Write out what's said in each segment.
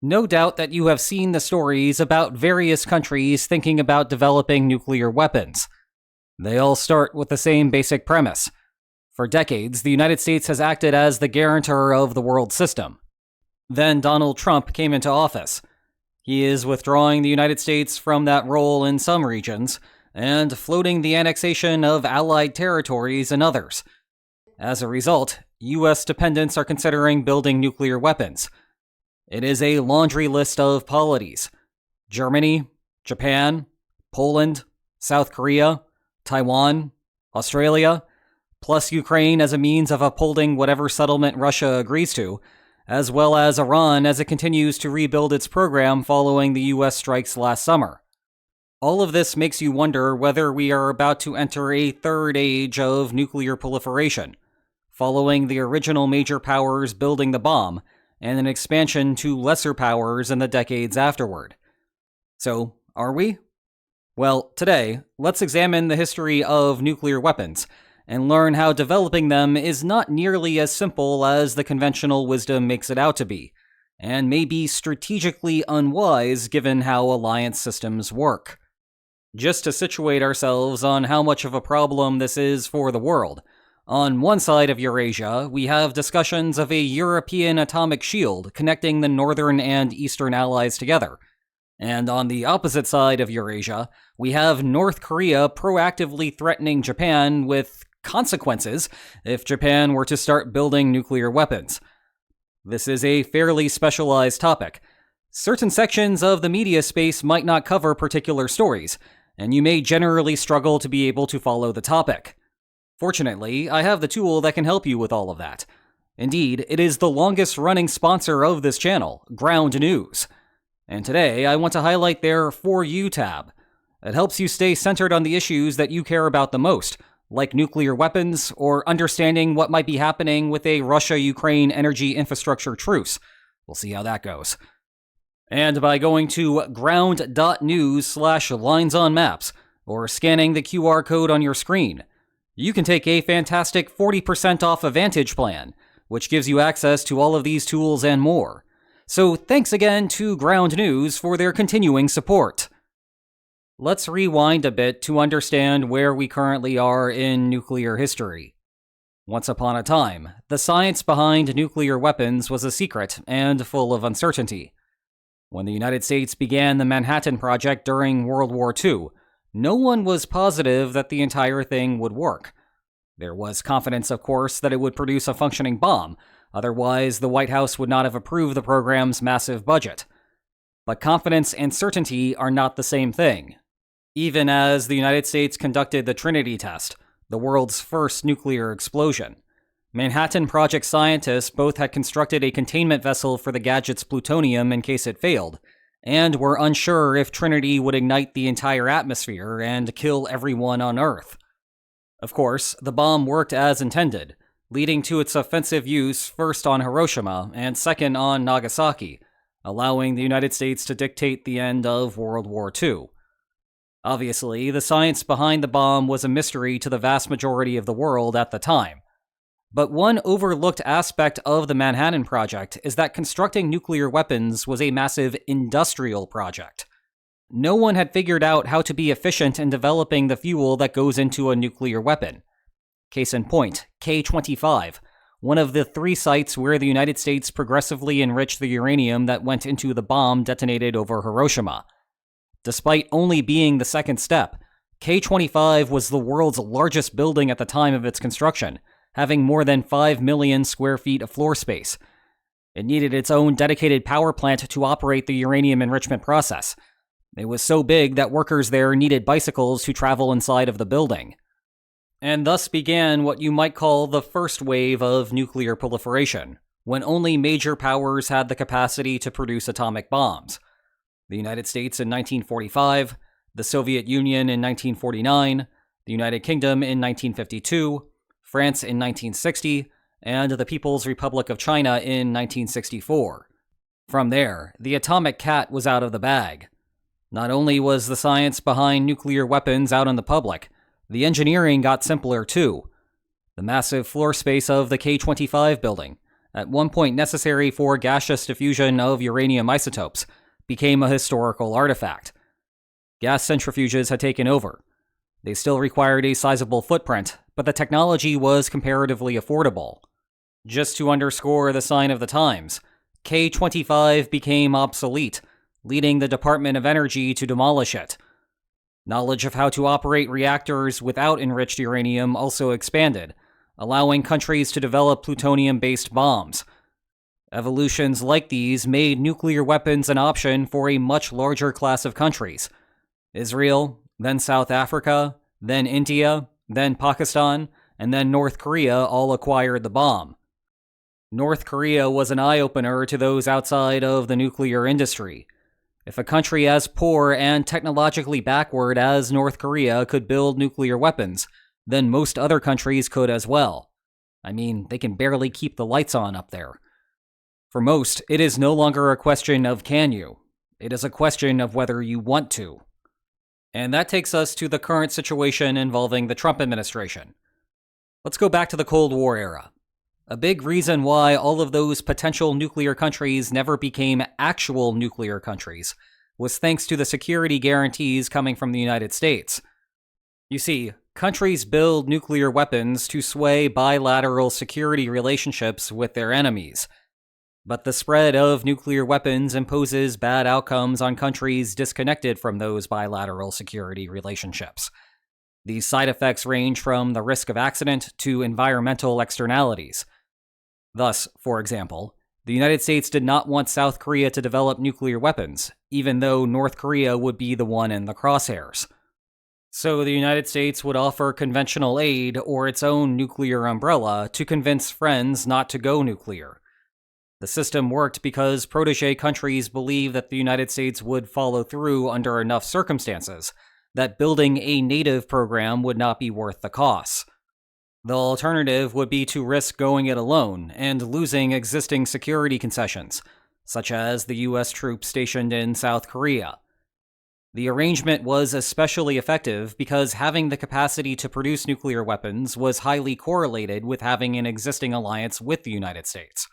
No doubt that you have seen the stories about various countries thinking about developing nuclear weapons. They all start with the same basic premise. For decades, the United States has acted as the guarantor of the world system. Then Donald Trump came into office. He is withdrawing the United States from that role in some regions, and floating the annexation of allied territories in others. As a result, U.S. dependents are considering building nuclear weapons. It is a laundry list of polities: Germany, Japan, Poland, South Korea, Taiwan, Australia, plus Ukraine as a means of upholding whatever settlement Russia agrees to, as well as Iran as it continues to rebuild its program following the U.S. strikes last summer. All of this makes you wonder whether we are about to enter a third age of nuclear proliferation, following the original major powers building the bomb, and an expansion to lesser powers in the decades afterward. So, are we? Well, today, let's examine the history of nuclear weapons, and learn how developing them is not nearly as simple as the conventional wisdom makes it out to be, and may be strategically unwise given how alliance systems work. Just to situate ourselves on how much of a problem this is for the world, on one side of Eurasia, we have discussions of a European atomic shield connecting the northern and eastern allies together. And on the opposite side of Eurasia, we have North Korea proactively threatening Japan with consequences if Japan were to start building nuclear weapons. This is a fairly specialized topic. Certain sections of the media space might not cover particular stories, and you may generally struggle to be able to follow the topic. Fortunately, I have the tool that can help you with all of that. Indeed, it is the longest-running sponsor of this channel, Ground News. And today, I want to highlight their For You tab. It helps you stay centered on the issues that you care about the most, like nuclear weapons or understanding what might be happening with a Russia-Ukraine energy infrastructure truce. We'll see how that goes. And by going to ground.news/linesonmaps, or scanning the QR code on your screen, you can take a fantastic 40% off Advantage plan, which gives you access to all of these tools and more. So thanks again to Ground News for their continuing support. Let's rewind a bit to understand where we currently are in nuclear history. Once upon a time, the science behind nuclear weapons was a secret and full of uncertainty. When the United States began the Manhattan Project during World War II, no one was positive that the entire thing would work. There was confidence, of course, that it would produce a functioning bomb, otherwise the White House would not have approved the program's massive budget. But confidence and certainty are not the same thing. Even as the United States conducted the Trinity test, the world's first nuclear explosion, Manhattan Project scientists both had constructed a containment vessel for the gadget's plutonium in case it failed, and were unsure if Trinity would ignite the entire atmosphere and kill everyone on Earth. Of course, the bomb worked as intended, leading to its offensive use first on Hiroshima and second on Nagasaki, allowing the United States to dictate the end of World War II. Obviously, the science behind the bomb was a mystery to the vast majority of the world at the time. But one overlooked aspect of the Manhattan Project is that constructing nuclear weapons was a massive industrial project. No one had figured out how to be efficient in developing the fuel that goes into a nuclear weapon. Case in point, K-25, one of the 3 sites where the United States progressively enriched the uranium that went into the bomb detonated over Hiroshima. Despite only being the second step, K-25 was the world's largest building at the time of its construction, having more than 5 million square feet of floor space. It needed its own dedicated power plant to operate the uranium enrichment process. It was so big that workers there needed bicycles to travel inside of the building. And thus began what you might call the first wave of nuclear proliferation, when only major powers had the capacity to produce atomic bombs. The United States in 1945, the Soviet Union in 1949, the United Kingdom in 1952, France in 1960, and the People's Republic of China in 1964. From there, the atomic cat was out of the bag. Not only was the science behind nuclear weapons out in the public, the engineering got simpler too. The massive floor space of the K-25 building, at one point necessary for gaseous diffusion of uranium isotopes, became a historical artifact. Gas centrifuges had taken over. They still required a sizable footprint, but the technology was comparatively affordable. Just to underscore the sign of the times, K-25 became obsolete, leading the Department of Energy to demolish it. Knowledge of how to operate reactors without enriched uranium also expanded, allowing countries to develop plutonium-based bombs. Evolutions like these made nuclear weapons an option for a much larger class of countries. Israel, then South Africa, then India, then Pakistan, and then North Korea all acquired the bomb. North Korea was an eye-opener to those outside of the nuclear industry. If a country as poor and technologically backward as North Korea could build nuclear weapons, then most other countries could as well. I mean, they can barely keep the lights on up there. For most, it is no longer a question of can you. It is a question of whether you want to. And that takes us to the current situation involving the Trump administration. Let's go back to the Cold War era. A big reason why all of those potential nuclear countries never became actual nuclear countries was thanks to the security guarantees coming from the United States. You see, countries build nuclear weapons to sway bilateral security relationships with their enemies. But the spread of nuclear weapons imposes bad outcomes on countries disconnected from those bilateral security relationships. These side effects range from the risk of accident to environmental externalities. Thus, for example, the United States did not want South Korea to develop nuclear weapons, even though North Korea would be the one in the crosshairs. So the United States would offer conventional aid or its own nuclear umbrella to convince friends not to go nuclear. The system worked because protege countries believed that the United States would follow through under enough circumstances, that building a native program would not be worth the costs. The alternative would be to risk going it alone and losing existing security concessions, such as the U.S. troops stationed in South Korea. The arrangement was especially effective because having the capacity to produce nuclear weapons was highly correlated with having an existing alliance with the United States.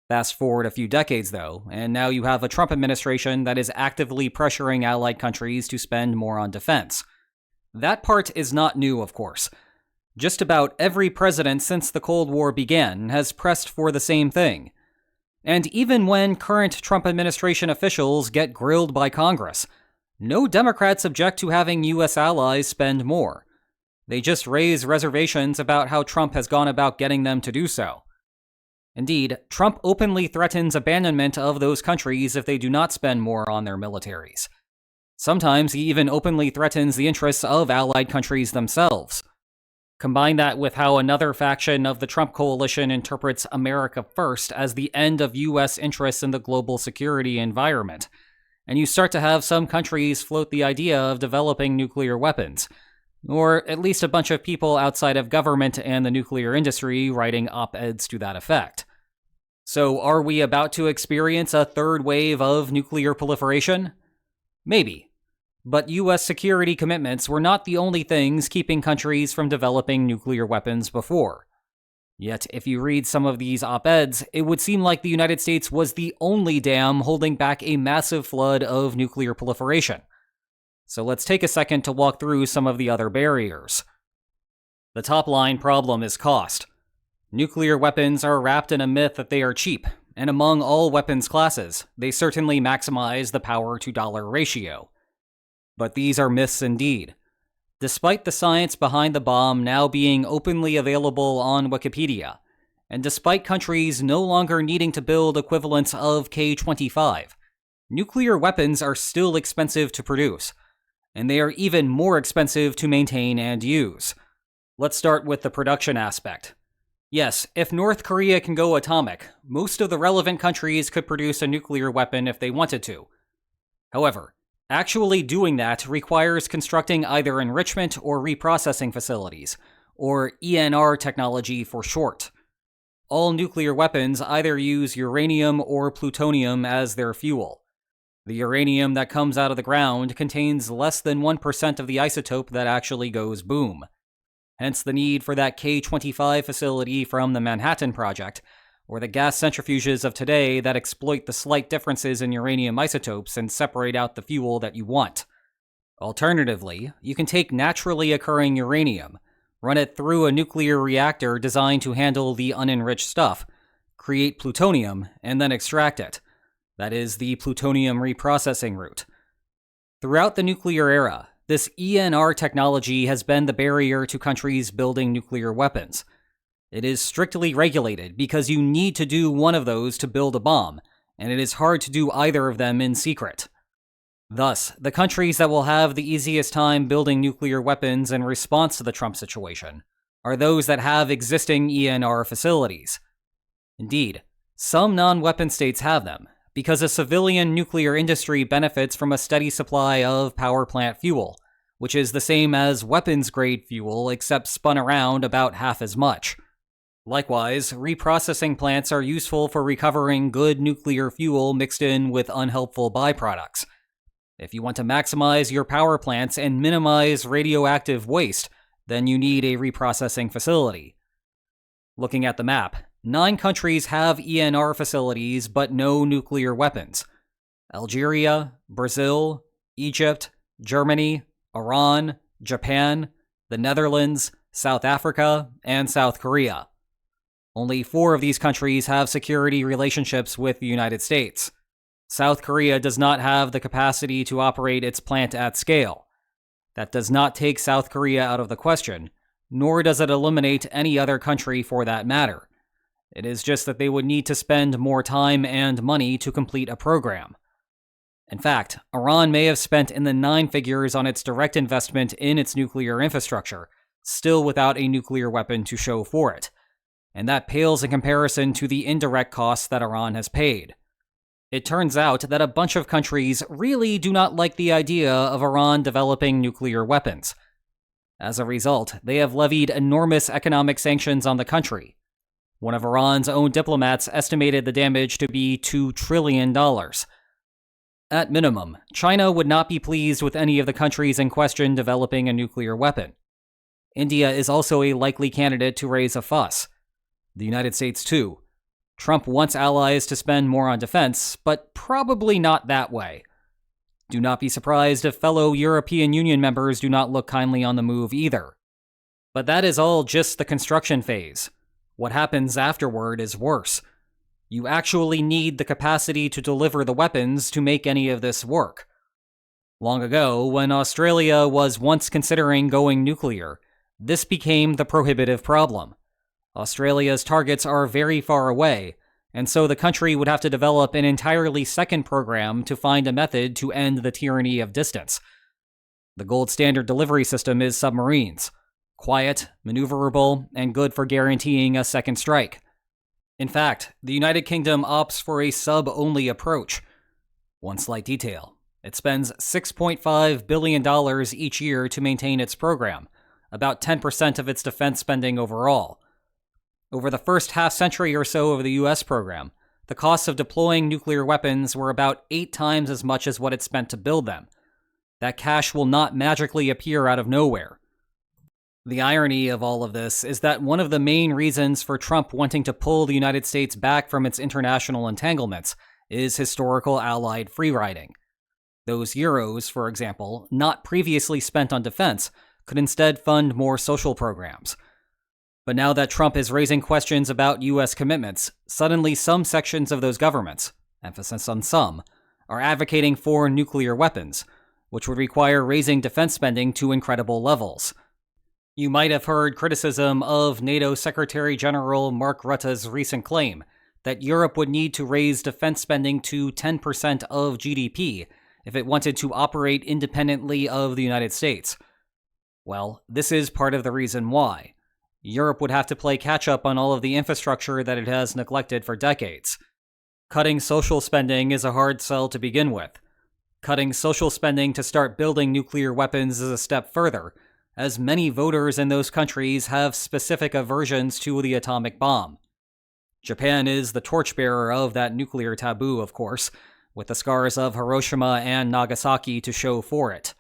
Fast forward a few decades, though, and now you have a Trump administration that is actively pressuring allied countries to spend more on defense. That part is not new, of course. Just about every president since the Cold War began has pressed for the same thing. And even when current Trump administration officials get grilled by Congress, no Democrats object to having U.S. allies spend more. They just raise reservations about how Trump has gone about getting them to do so. Indeed, Trump openly threatens abandonment of those countries if they do not spend more on their militaries. Sometimes he even openly threatens the interests of allied countries themselves. Combine that with how another faction of the Trump coalition interprets America First as the end of U.S. interests in the global security environment, and you start to have some countries float the idea of developing nuclear weapons, or at least a bunch of people outside of government and the nuclear industry writing op-eds to that effect. So are we about to experience a third wave of nuclear proliferation? Maybe. But U.S. security commitments were not the only things keeping countries from developing nuclear weapons before. Yet, if you read some of these op-eds, it would seem like the United States was the only dam holding back a massive flood of nuclear proliferation. So let's take a second to walk through some of the other barriers. The top-line problem is cost. Nuclear weapons are wrapped in a myth that they are cheap, and among all weapons classes, they certainly maximize the power-to-dollar ratio. But these are myths indeed. Despite the science behind the bomb now being openly available on Wikipedia, and despite countries no longer needing to build equivalents of K-25, nuclear weapons are still expensive to produce, and they are even more expensive to maintain and use. Let's start with the production aspect. Yes, if North Korea can go atomic, most of the relevant countries could produce a nuclear weapon if they wanted to. However, actually doing that requires constructing either enrichment or reprocessing facilities, or ENR technology for short. All nuclear weapons either use uranium or plutonium as their fuel. The uranium that comes out of the ground contains less than 1% of the isotope that actually goes boom. Hence the need for that K-25 facility from the Manhattan Project, or the gas centrifuges of today that exploit the slight differences in uranium isotopes and separate out the fuel that you want. Alternatively, you can take naturally occurring uranium, run it through a nuclear reactor designed to handle the unenriched stuff, create plutonium, and then extract it. That is the plutonium reprocessing route. Throughout the nuclear era, this ENR technology has been the barrier to countries building nuclear weapons. It is strictly regulated because you need to do one of those to build a bomb, and it is hard to do either of them in secret. Thus, the countries that will have the easiest time building nuclear weapons in response to the Trump situation are those that have existing ENR facilities. Indeed, some non-weapon states have them, because a civilian nuclear industry benefits from a steady supply of power plant fuel, which is the same as weapons-grade fuel except spun around about half as much. Likewise, reprocessing plants are useful for recovering good nuclear fuel mixed in with unhelpful byproducts. If you want to maximize your power plants and minimize radioactive waste, then you need a reprocessing facility. Looking at the map, 9 countries have ENR facilities but no nuclear weapons: Algeria, Brazil, Egypt, Germany, Iran, Japan, the Netherlands, South Africa, and South Korea. Only 4 of these countries have security relationships with the United States. South Korea does not have the capacity to operate its plant at scale. That does not take South Korea out of the question, nor does it eliminate any other country for that matter. It is just that they would need to spend more time and money to complete a program. In fact, Iran may have spent in the 9 figures on its direct investment in its nuclear infrastructure, still without a nuclear weapon to show for it. And that pales in comparison to the indirect costs that Iran has paid. It turns out that a bunch of countries really do not like the idea of Iran developing nuclear weapons. As a result, they have levied enormous economic sanctions on the country. One of Iran's own diplomats estimated the damage to be $2 trillion. At minimum, China would not be pleased with any of the countries in question developing a nuclear weapon. India is also a likely candidate to raise a fuss. The United States, too. Trump wants allies to spend more on defense, but probably not that way. Do not be surprised if fellow European Union members do not look kindly on the move either. But that is all just the construction phase. What happens afterward is worse. You actually need the capacity to deliver the weapons to make any of this work. Long ago, when Australia was once considering going nuclear, this became the prohibitive problem. Australia's targets are very far away, and so the country would have to develop an entirely second program to find a method to end the tyranny of distance. The gold standard delivery system is submarines. Quiet, maneuverable, and good for guaranteeing a second strike. In fact, the United Kingdom opts for a sub-only approach. One slight detail: it spends $6.5 billion each year to maintain its program, about 10% of its defense spending overall. Over the first half-century or so of the U.S. program, the costs of deploying nuclear weapons were about 8 times as much as what it spent to build them. That cash will not magically appear out of nowhere. The irony of all of this is that one of the main reasons for Trump wanting to pull the United States back from its international entanglements is historical allied free-riding. Those euros, for example, not previously spent on defense, could instead fund more social programs. But now that Trump is raising questions about U.S. commitments, suddenly some sections of those governments, emphasis on some, are advocating for nuclear weapons, which would require raising defense spending to incredible levels. You might have heard criticism of NATO Secretary General Mark Rutte's recent claim that Europe would need to raise defense spending to 10% of GDP if it wanted to operate independently of the United States. Well, this is part of the reason why. Europe would have to play catch-up on all of the infrastructure that it has neglected for decades. Cutting social spending is a hard sell to begin with. Cutting social spending to start building nuclear weapons is a step further, as many voters in those countries have specific aversions to the atomic bomb. Japan is the torchbearer of that nuclear taboo, of course, with the scars of Hiroshima and Nagasaki to show for it.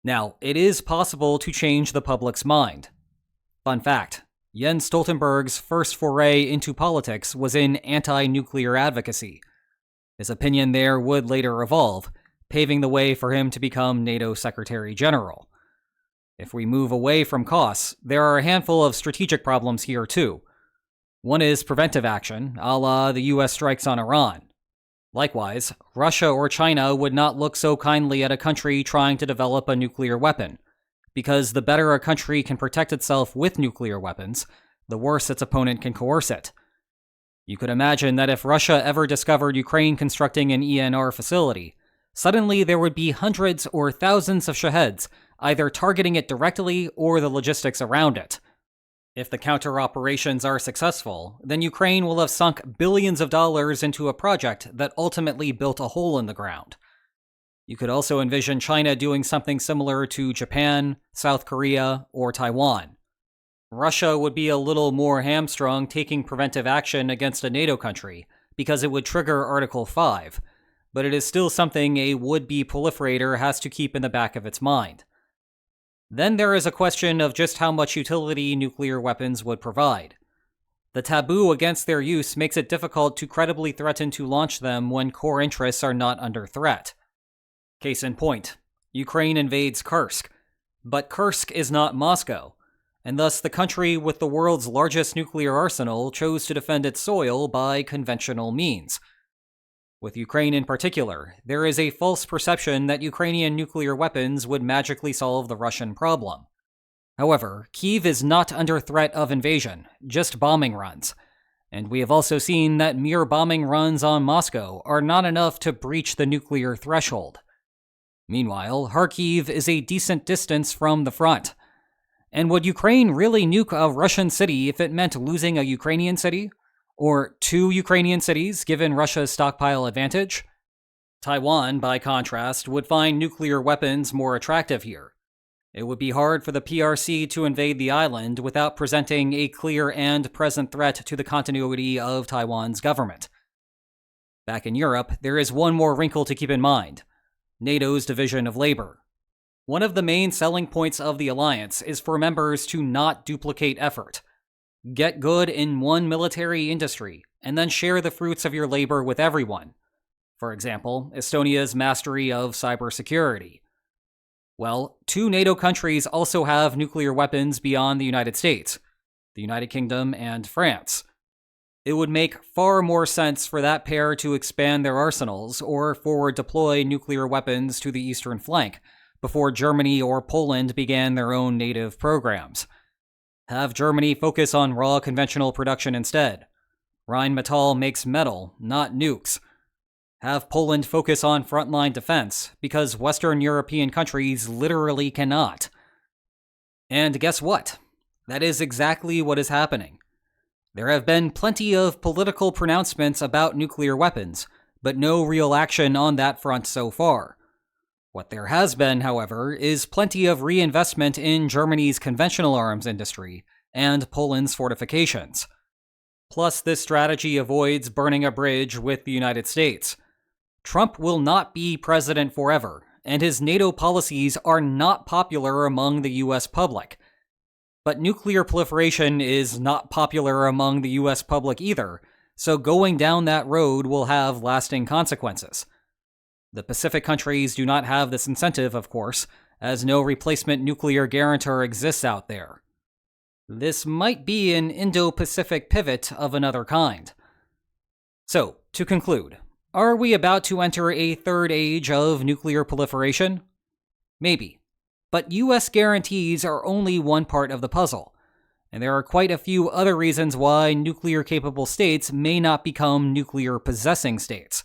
Now, it is possible to change the public's mind. Fun fact, Jens Stoltenberg's first foray into politics was in anti-nuclear advocacy. His opinion there would later evolve, paving the way for him to become NATO Secretary General. If we move away from costs, there are a handful of strategic problems here too. One is preventive action, a la the US strikes on Iran. Likewise, Russia or China would not look so kindly at a country trying to develop a nuclear weapon, because the better a country can protect itself with nuclear weapons, the worse its opponent can coerce it. You could imagine that if Russia ever discovered Ukraine constructing an ENR facility, suddenly there would be hundreds or thousands of Shaheds either targeting it directly or the logistics around it. If the counter-operations are successful, then Ukraine will have sunk billions of dollars into a project that ultimately built a hole in the ground. You could also envision China doing something similar to Japan, South Korea, or Taiwan. Russia would be a little more hamstrung taking preventive action against a NATO country because it would trigger Article 5, but it is still something a would-be proliferator has to keep in the back of its mind. Then there is a question of just how much utility nuclear weapons would provide. The taboo against their use makes it difficult to credibly threaten to launch them when core interests are not under threat. Case in point, Ukraine invades Kursk, but Kursk is not Moscow, and thus the country with the world's largest nuclear arsenal chose to defend its soil by conventional means. With Ukraine in particular, there is a false perception that Ukrainian nuclear weapons would magically solve the Russian problem. However, Kyiv is not under threat of invasion, just bombing runs. And we have also seen that mere bombing runs on Moscow are not enough to breach the nuclear threshold. Meanwhile, Kharkiv is a decent distance from the front. And would Ukraine really nuke a Russian city if it meant losing a Ukrainian city? Or 2 Ukrainian cities, given Russia's stockpile advantage? Taiwan, by contrast, would find nuclear weapons more attractive here. It would be hard for the PRC to invade the island without presenting a clear and present threat to the continuity of Taiwan's government. Back in Europe, there is one more wrinkle to keep in mind: NATO's division of labor. One of the main selling points of the alliance is for members to not duplicate effort. Get good in one military industry, and then share the fruits of your labor with everyone. For example, Estonia's mastery of cybersecurity. Well, 2 NATO countries also have nuclear weapons beyond the United States, the United Kingdom and France. It would make far more sense for that pair to expand their arsenals or forward deploy nuclear weapons to the eastern flank before Germany or Poland began their own native programs. Have Germany focus on raw conventional production instead. Rheinmetall makes metal, not nukes. Have Poland focus on frontline defense, because Western European countries literally cannot. And guess what? That is exactly what is happening. There have been plenty of political pronouncements about nuclear weapons, but no real action on that front so far. What there has been, however, is plenty of reinvestment in Germany's conventional arms industry and Poland's fortifications. Plus, this strategy avoids burning a bridge with the United States. Trump will not be president forever, and his NATO policies are not popular among the US public. But nuclear proliferation is not popular among the US public either, so going down that road will have lasting consequences. The Pacific countries do not have this incentive, of course, as no replacement nuclear guarantor exists out there. This might be an Indo-Pacific pivot of another kind. So, to conclude, are we about to enter a third age of nuclear proliferation? Maybe. But US guarantees are only one part of the puzzle, and there are quite a few other reasons why nuclear-capable states may not become nuclear-possessing states.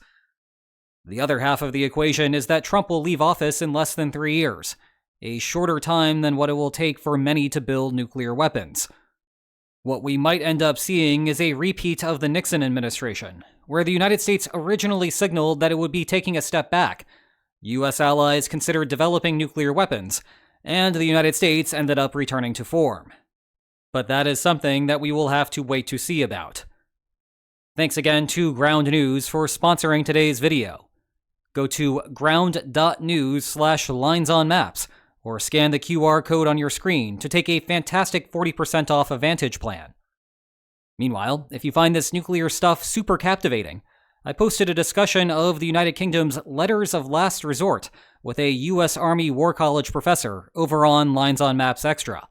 The other half of the equation is that Trump will leave office in less than 3 years, a shorter time than what it will take for many to build nuclear weapons. What we might end up seeing is a repeat of the Nixon administration, where the United States originally signaled that it would be taking a step back. US allies considered developing nuclear weapons, and the United States ended up returning to form. But that is something that we will have to wait to see about. Thanks again to Ground News for sponsoring today's video. Go to ground.news/linesonmaps, or scan the QR code on your screen to take a fantastic 40% off Advantage plan. Meanwhile, if you find this nuclear stuff super captivating, I posted a discussion of the United Kingdom's Letters of Last Resort with a U.S. Army War College professor over on Lines on Maps Extra.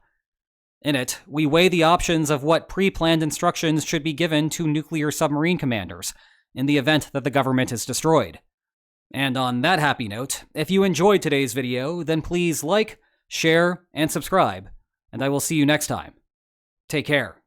In it, we weigh the options of what pre-planned instructions should be given to nuclear submarine commanders in the event that the government is destroyed. And on that happy note, if you enjoyed today's video, then please like, share, and subscribe, and I will see you next time. Take care.